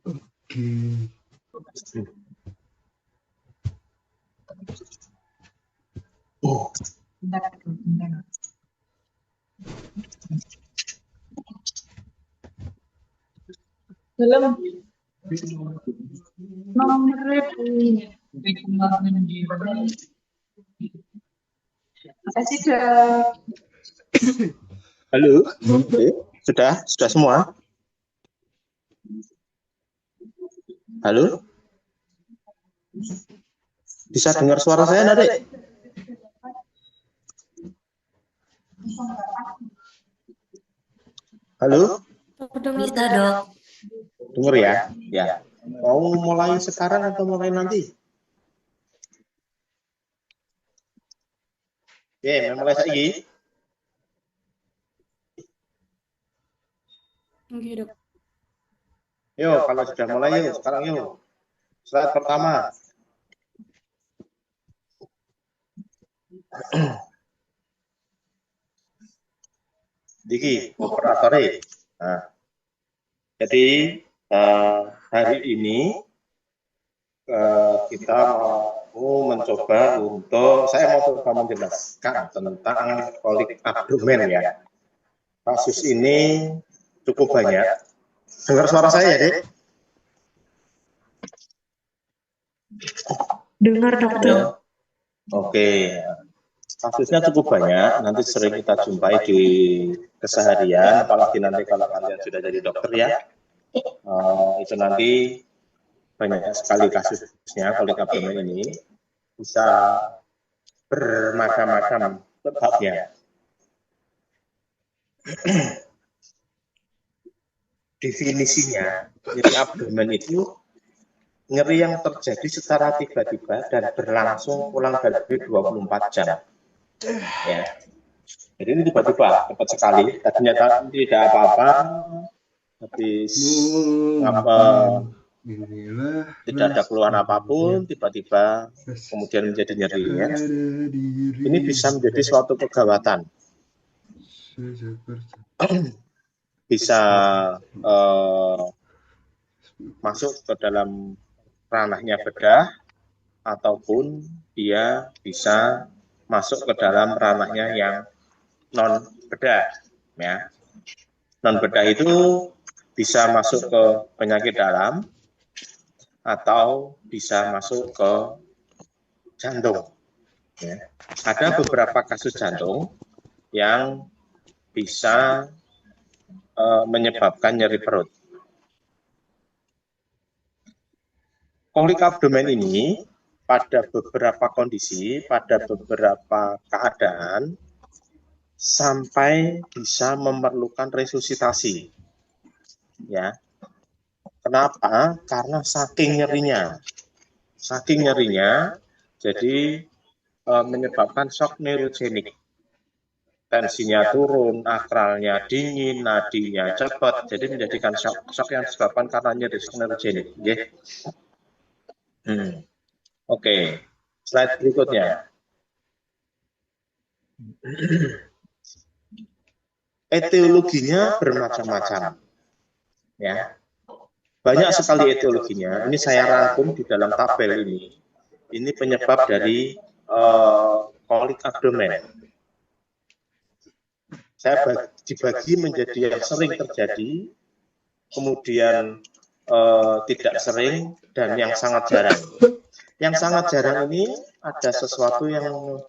Oke. Belum nomor Makasih, Dok. Halo, oke. Sudah semua? Halo? Bisa dengar suara saya, Adik? Halo? Bisa, Dok. Dengar ya? Ya. Mau mulai sekarang atau mulai nanti? Oke, mulai lagi. Oke, Dok. Yuk, kalau sudah mulai yuk, sekarang yuk. Slide pertama. Diki, operatori. Nah, jadi hari ini kita mau mencoba saya mau coba menjelaskan tentang kolik abdomen ya. Kasus ini cukup banyak. Dengar suara saya ya, Dek? Dengar, Dok. Oke. Kasusnya cukup banyak, nanti sering kita jumpai di keseharian, apalagi nanti kalau kalian sudah jadi dokter ya. Itu nanti banyak sekali kasusnya kolik abdomen ini bisa bermacam-macam sebabnya. Definisinya, nyeri abdomen itu nyeri yang terjadi secara tiba-tiba dan berlangsung kurang lebih 24 jam. Ya. Jadi ini tiba-tiba, cepat sekali. Tadinya tidak apa-apa, habis tidak ada keluhan apapun, tiba-tiba kemudian menjadi nyeri. Ya. Ini bisa menjadi suatu kegawatan. Bisa masuk ke dalam ranahnya bedah, ataupun dia bisa masuk ke dalam ranahnya yang non bedah. Ya. Non bedah itu bisa masuk ke penyakit dalam atau bisa masuk ke jantung. Ya. Ada beberapa kasus jantung yang bisa menyebabkan nyeri perut. Kolik abdomen ini pada beberapa kondisi, pada beberapa keadaan sampai bisa memerlukan resusitasi. Ya. Kenapa? Karena saking nyerinya. Saking nyerinya, jadi menyebabkan shock neurogenik. Tensinya turun, akralnya dingin, nadinya cepat, jadi menjadikan shock yang disebabkan karena nyeri shock neurogenik. Yeah. Oke. Slide berikutnya. Etiologinya bermacam-macam. Ya. Banyak sekali etiologinya. Ini saya rangkum di dalam tabel ini. Ini penyebab dari kolik abdomen. Saya dibagi menjadi yang sering terjadi, kemudian tidak sering, dan yang sangat jarang. Yang sangat jarang ini ada sesuatu yang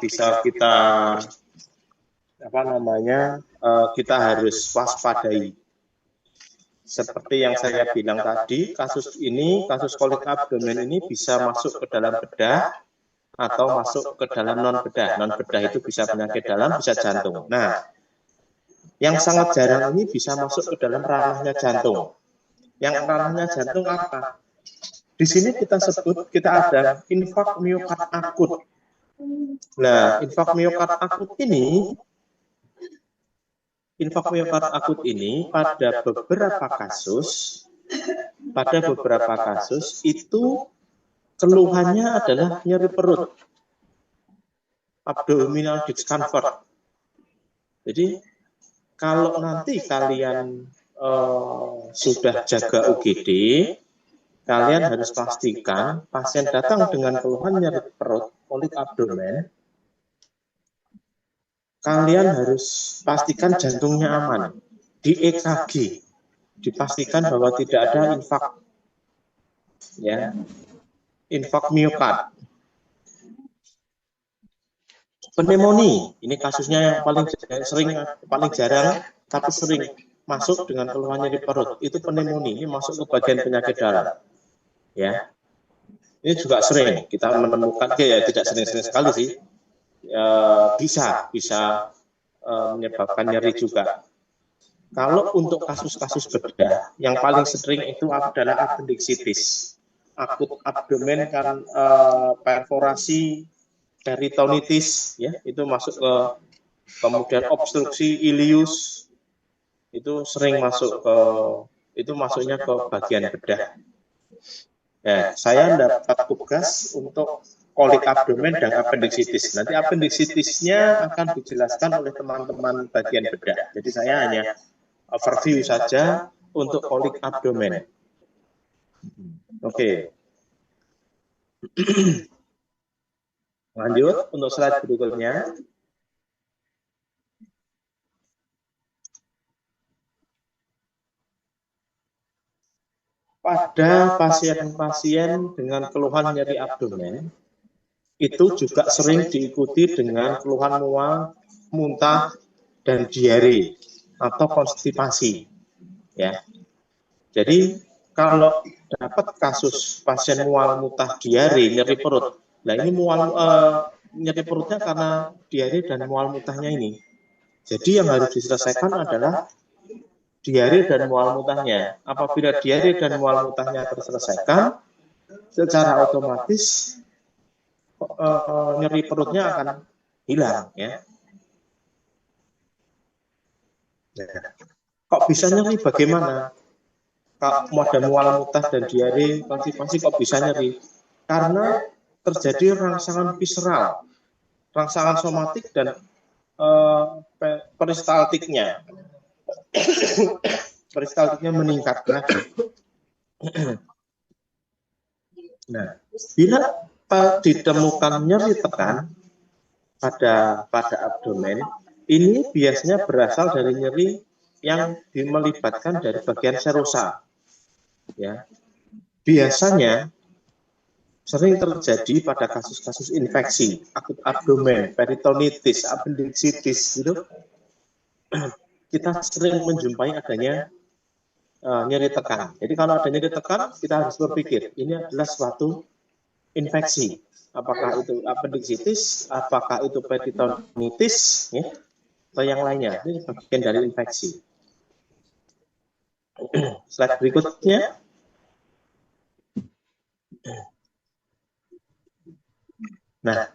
bisa kita kita harus waspadai. Seperti yang saya bilang tadi, kasus kolik abdomen ini bisa masuk ke dalam bedah atau masuk ke dalam non bedah. Non bedah itu bisa penyakit dalam, bisa jantung. Nah, yang sangat jarang ini bisa masuk ke dalam ranahnya jantung. Yang ranahnya jantung apa? Di sini kita sebut, kita ada infak miokard akut. Nah, infak miokard akut ini pada beberapa kasus itu keluhannya adalah nyeri perut, abdominal discomfort. Jadi kalau nanti kalian sudah jaga UGD, kalian harus pastikan pasien datang dengan keluhan nyeri perut, kolik abdomen, kalian harus pastikan jantungnya aman. Di EKG, dipastikan bahwa tidak ada infak, ya, infak miokard. Pneumonia, ini kasusnya yang paling sering, paling jarang, tapi sering masuk dengan keluhan nyeri perut. Itu pneumonia, ini masuk ke bagian penyakit dalam. Ya, ini juga sering kita menemukan, ya tidak sering-sering sekali sih, bisa menyebabkan nyeri juga. Kalau untuk kasus-kasus bedah, yang paling sering itu adalah appendicitis, akut abdomen kan perforasi peritonitis, ya, itu masuk ke, kemudian obstruksi ileus, itu sering masuk ke, itu masuknya ke bagian bedah. Ya, saya dapat tugas untuk kolik abdomen dan appendicitis. Nanti appendicitisnya akan dijelaskan oleh teman-teman bagian bedah. Jadi saya hanya overview saja untuk kolik abdomen. Oke. Lanjut untuk slide berikutnya. Pada pasien-pasien dengan keluhan nyeri abdomen, itu juga sering diikuti dengan keluhan mual, muntah, dan diare atau konstipasi. Ya. Jadi kalau dapat kasus pasien mual, muntah, diare, nyeri perut, nah ini mual nyeri perutnya karena diare dan mual muntahnya ini. Jadi yang harus diselesaikan adalah diare dan mual muntahnya. Apabila diare dan mual muntahnya terselesaikan, secara otomatis nyeri perutnya akan hilang. Ya. Nah, kok bisa nyeri? Bagaimana? Kalau ada mual muntah dan diare, konstipasi kok bisa nyeri? Karena terjadi rangsangan visceral, rangsangan somatik dan peristaltiknya. Peristaltiknya meningkat. Nah, bila ditemukan nyeri tekan pada abdomen, ini biasanya berasal dari nyeri yang melibatkan dari bagian serosa. Ya, biasanya sering terjadi pada kasus-kasus infeksi, akut abdomen, peritonitis, appendicitis, gitu. Kita sering menjumpai adanya nyeri tekan. Jadi kalau ada nyeri tekan, kita harus berpikir ini adalah suatu infeksi. Apakah itu appendicitis, apakah itu peritonitis, ya, atau yang lainnya. Ini bagian dari infeksi. Slide berikutnya. Nah,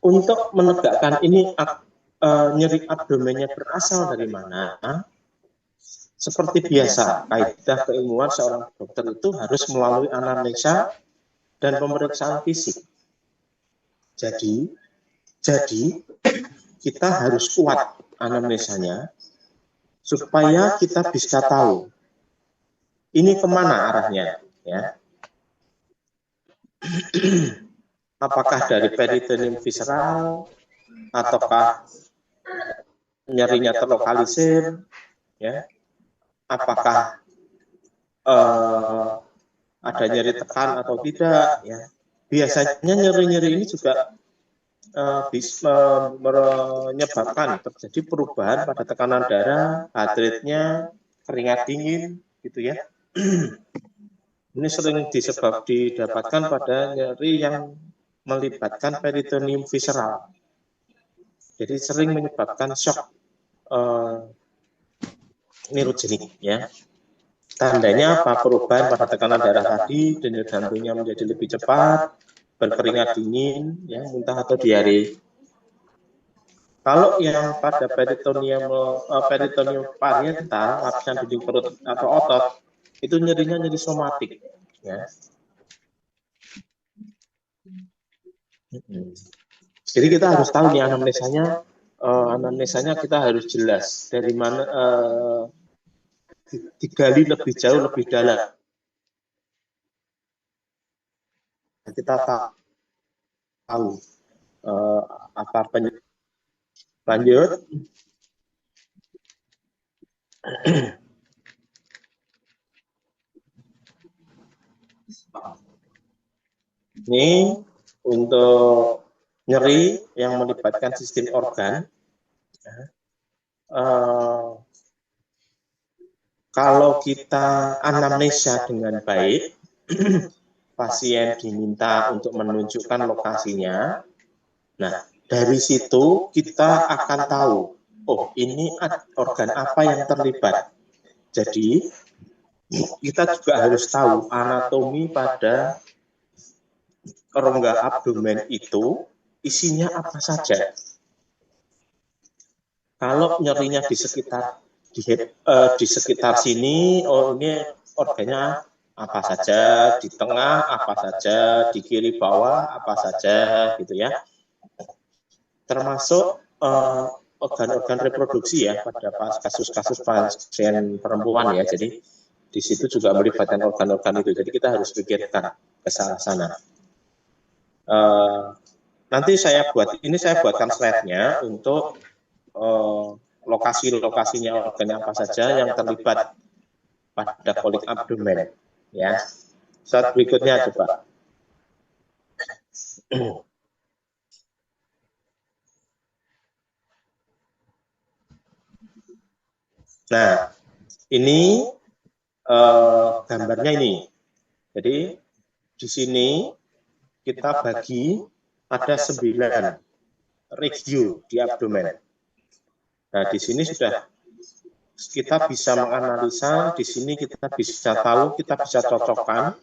untuk menegakkan ini nyeri abdomennya berasal dari mana? Seperti biasa, kaidah keilmuan seorang dokter itu harus melalui anamnesa dan pemeriksaan fisik. Jadi kita harus kuat anamnesanya supaya kita bisa tahu ini kemana arahnya, ya. Apakah dari peritoneum visceral, ataukah nyerinya terlokalisir, ya. Apakah ada nyeri tekan atau tidak, ya. Biasanya nyeri-nyeri ini juga bisa menyebabkan terjadi perubahan pada tekanan darah, heart rate-nya, keringat dingin, gitu ya. Ini sering didapatkan pada nyeri yang melibatkan peritoneum visceral. Jadi sering menyebabkan shock neurogenik, ya. Tandanya apa? Perubahan pada tekanan darah tadi, denyut jantungnya menjadi lebih cepat, berkeringat dingin, ya, muntah atau diare. Kalau yang pada peritoneum pariental, lapisan dinding perut atau otot, itu nyerinya nyeri somatik, ya. Jadi kita harus tahu nih anamnesanya kita harus jelas dari mana digali lebih jauh, lebih dalam. Kita tahu apa penyebab. Lanjut. Ini untuk nyeri yang melibatkan sistem organ. Kalau kita anamnesa dengan baik, pasien diminta untuk menunjukkan lokasinya. Nah, dari situ kita akan tahu, oh ini organ apa yang terlibat. Jadi, kita juga harus tahu anatomi pada rongga abdomen itu isinya apa saja. Kalau nyerinya di sekitar sini, oh ini organnya apa saja, di tengah apa saja, di kiri bawah apa saja, gitu ya. Termasuk organ-organ reproduksi ya pada kasus-kasus pasien perempuan ya. Jadi di situ juga melibatkan organ-organ itu. Jadi kita harus pikirkan ke sana. Nanti saya buatkan slide-nya untuk lokasi-lokasinya organnya apa saja yang terlibat pada kolik abdomen ya. Slide berikutnya coba. Nah, ini gambarnya ini. Jadi di sini kita bagi ada 9 regio di abdomen. Nah, di sini sudah kita bisa menganalisa, di sini kita bisa tahu, kita bisa cocokkan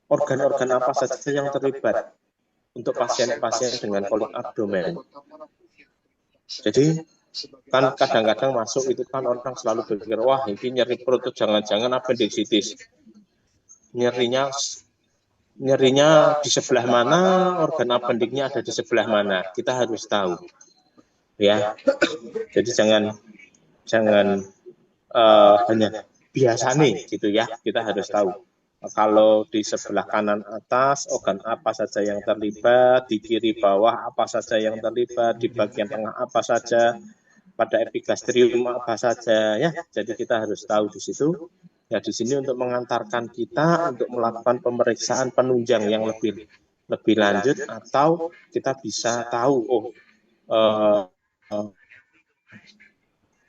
organ-organ apa saja yang terlibat untuk pasien-pasien dengan kolik abdomen. Jadi kan kadang-kadang masuk itu kan orang selalu berpikir, wah ini nyeri perut jangan-jangan appendicitis. Nyerinya di sebelah mana, organ appendiknya ada di sebelah mana, kita harus tahu. Ya, jadi jangan hanya biasa nih gitu ya, kita harus tahu. Kalau di sebelah kanan atas, organ apa saja yang terlibat, di kiri bawah apa saja yang terlibat, di bagian tengah apa saja, pada epigastrium apa saja ya. Jadi kita harus tahu di situ. Ya di sini untuk mengantarkan kita untuk melakukan pemeriksaan penunjang yang lebih lanjut, atau kita bisa tahu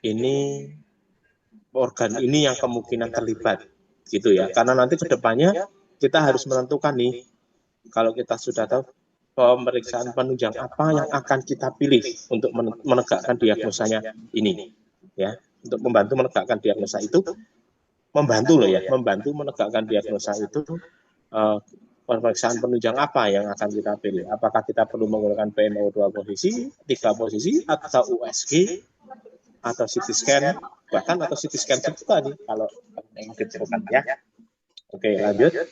ini organ ini yang kemungkinan terlibat gitu ya. Karena nanti ke depannya kita harus menentukan nih, kalau kita sudah tahu pemeriksaan penunjang apa yang akan kita pilih untuk menegakkan diagnosanya ini ya, untuk membantu menegakkan diagnosa itu, membantu menegakkan diagnosa itu. Pemeriksaan penunjang apa yang akan kita pilih? Apakah kita perlu menggunakan PMO 2 posisi, 3 posisi, atau USG, atau CT scan, bahkan atau CT scan juga nih kalau yang diperlukan ya. Oke, lanjut.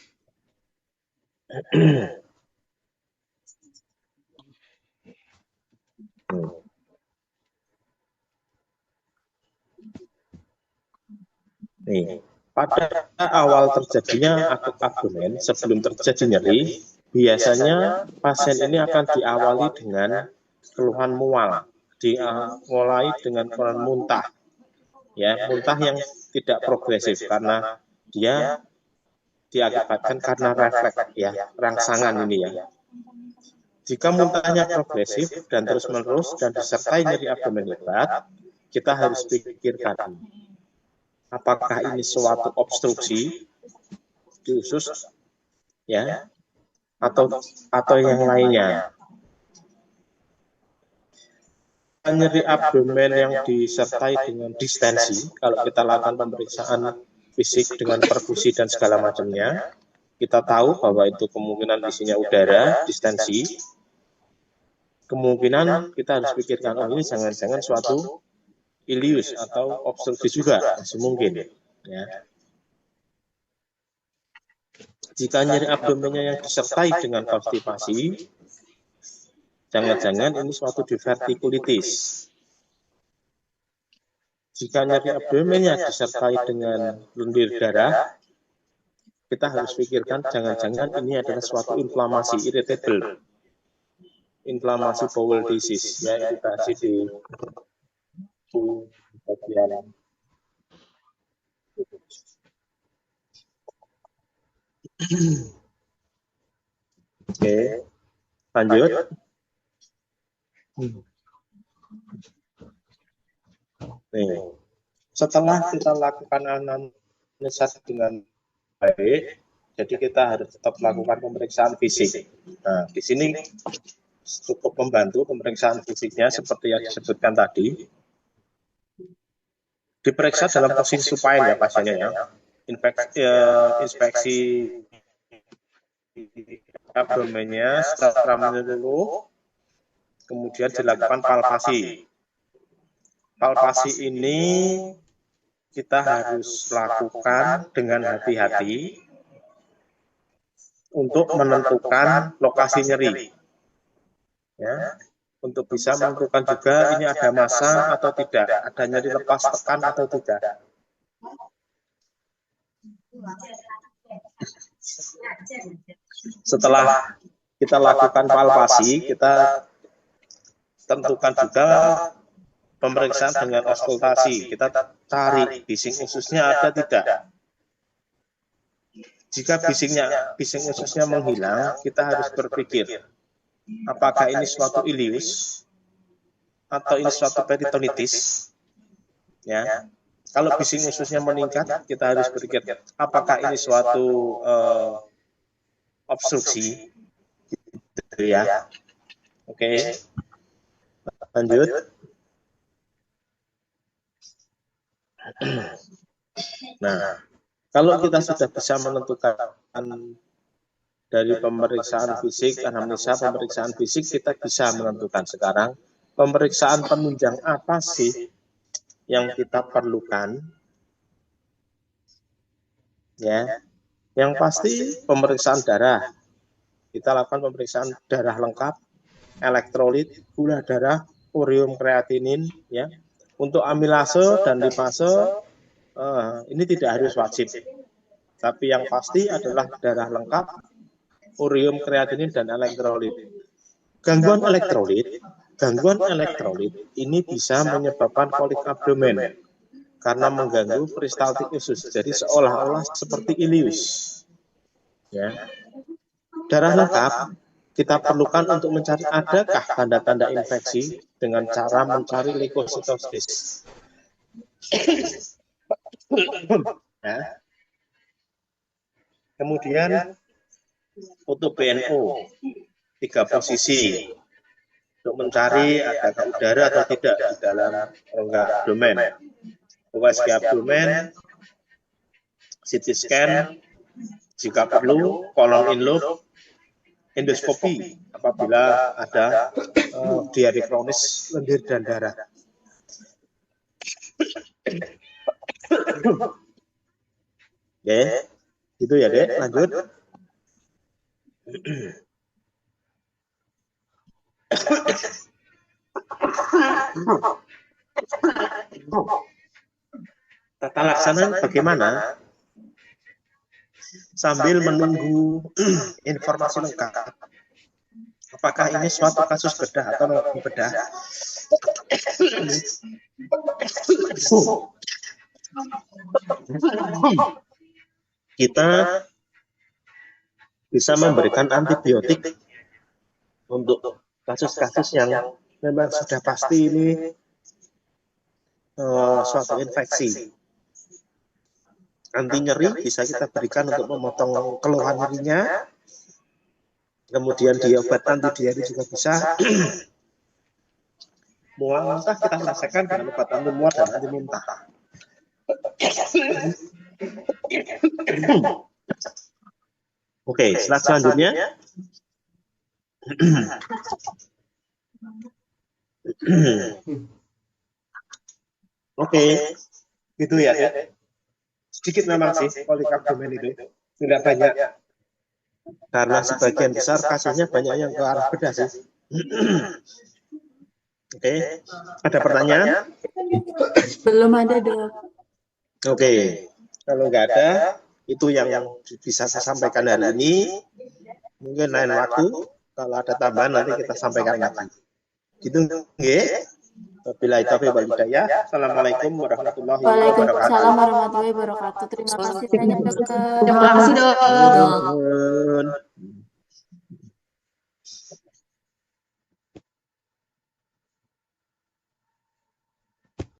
Nih, pada awal terjadinya akut abdomen, sebelum terjadi nyeri, biasanya pasien ini akan diawali dengan keluhan mual, dimulai dengan keluhan muntah, ya, muntah yang tidak progresif karena dia diakibatkan karena refleks ya, rangsangan ini ya. Jika muntahnya progresif dan terus-menerus dan disertai nyeri abdomen hebat, kita harus pikirkan apakah ini suatu obstruksi di usus ya, atau yang lainnya. Nyeri abdomen yang disertai dengan distensi, kalau kita lakukan pemeriksaan fisik dengan perfusi dan segala macamnya, kita tahu bahwa itu kemungkinan isinya udara, distensi. Kemungkinan kita harus pikirkan, oh ini jangan-jangan suatu ileus atau obstruksi juga, masih mungkin ya. Jika nyeri abdomennya yang disertai dengan konstipasi, Jangan-jangan ini suatu divertikulitis. Jika nyeri abdomennya disertai dengan lendir darah, kita harus pikirkan jangan-jangan ini adalah suatu inflamasi irritable, inflamasi bowel disease, ya iritasi di bagian. Oke, lanjut. Nih, setelah kita lakukan anamnesa dengan baik, jadi kita harus tetap melakukan pemeriksaan fisik. Nah, di sini cukup membantu pemeriksaan fisiknya seperti yang disebutkan tadi. Diperiksa dalam posisi supine ya pasiennya ya. Inspeksi abdomennya setelah menyeluruh, kemudian dilakukan palpasi. Palpasi ini kita harus lakukan dengan hati-hati untuk menentukan lokasi nyeri. Ya, untuk bisa menentukan juga ini ada massa atau tidak, ada nyeri lepas tekan atau tidak. Setelah kita lakukan palpasi, kita tentukan juga pemeriksaan dengan auskultasi. Kita cari bising ususnya ada tidak. Jika bising ususnya menghilang, kita harus berpikir, apakah ini suatu ileus atau ini suatu peritonitis? Ya, kalau bising ususnya meningkat, kita harus berpikir, apakah ini suatu obstruksi? Gitu ya. Oke, lanjut. Nah, kalau kita sudah bisa menentukan dari pemeriksaan fisik, anamnesa pemeriksaan fisik, kita bisa menentukan sekarang pemeriksaan penunjang apa sih yang kita perlukan. Ya, yang pasti pemeriksaan darah. Kita lakukan pemeriksaan darah lengkap, elektrolit, gula darah, urium kreatinin, ya. Untuk amilase dan lipase ini tidak harus wajib, tapi yang pasti adalah darah lengkap, urium kreatinin dan elektrolit. Gangguan elektrolit ini bisa menyebabkan kolik abdomen karena mengganggu peristaltik usus, jadi seolah-olah seperti ileus. Ya. Darah lengkap kita perlukan untuk mencari adakah tanda-tanda infeksi dengan cara mencari leukositosis. Ya. Kemudian foto BNO 3 posisi untuk mencari adakah udara atau tidak di dalam rongga abdomen. USG abdomen, CT scan, jika perlu kolon inloop, endoskopi apabila ada diare kronis, lendir dan darah. Oke, itu ya Dek, lanjut. Tata laksana bagaimana? Sambil menunggu informasi lengkap. Apakah ini suatu kasus bedah atau non bedah? Kita bisa memberikan antibiotik untuk kasus-kasus yang memang sudah pasti ini suatu infeksi. Anti nyeri bisa kita berikan untuk memotong keluhan nyerinya. Kemudian di obat anti diare juga bisa. Mual muntah kita selesaikan dengan obat anti mual dan anti muntah. Oke, slide selanjutnya. Oke, gitu ya. Sedikit memang sih kolik abdomen itu, tidak banyak. Karena sebagian besar kasusnya banyak yang ke arah bedah sih. Oke, ada pertanyaan? Belum ada, Dok. Oke, kalau nggak ada, itu yang bisa saya sampaikan hari ini. Mungkin lain waktu, kalau ada tambahan nanti kita sampaikan lagi. Gitu, nggih. Wabillahi taufiq wal hidayah. Assalamualaikum warahmatullahi wabarakatuh. Waalaikumsalam warahmatullahi wabarakatuh. Terima kasih banyak, Dokter. Terima kasih, Dok. Dok. Nuhun.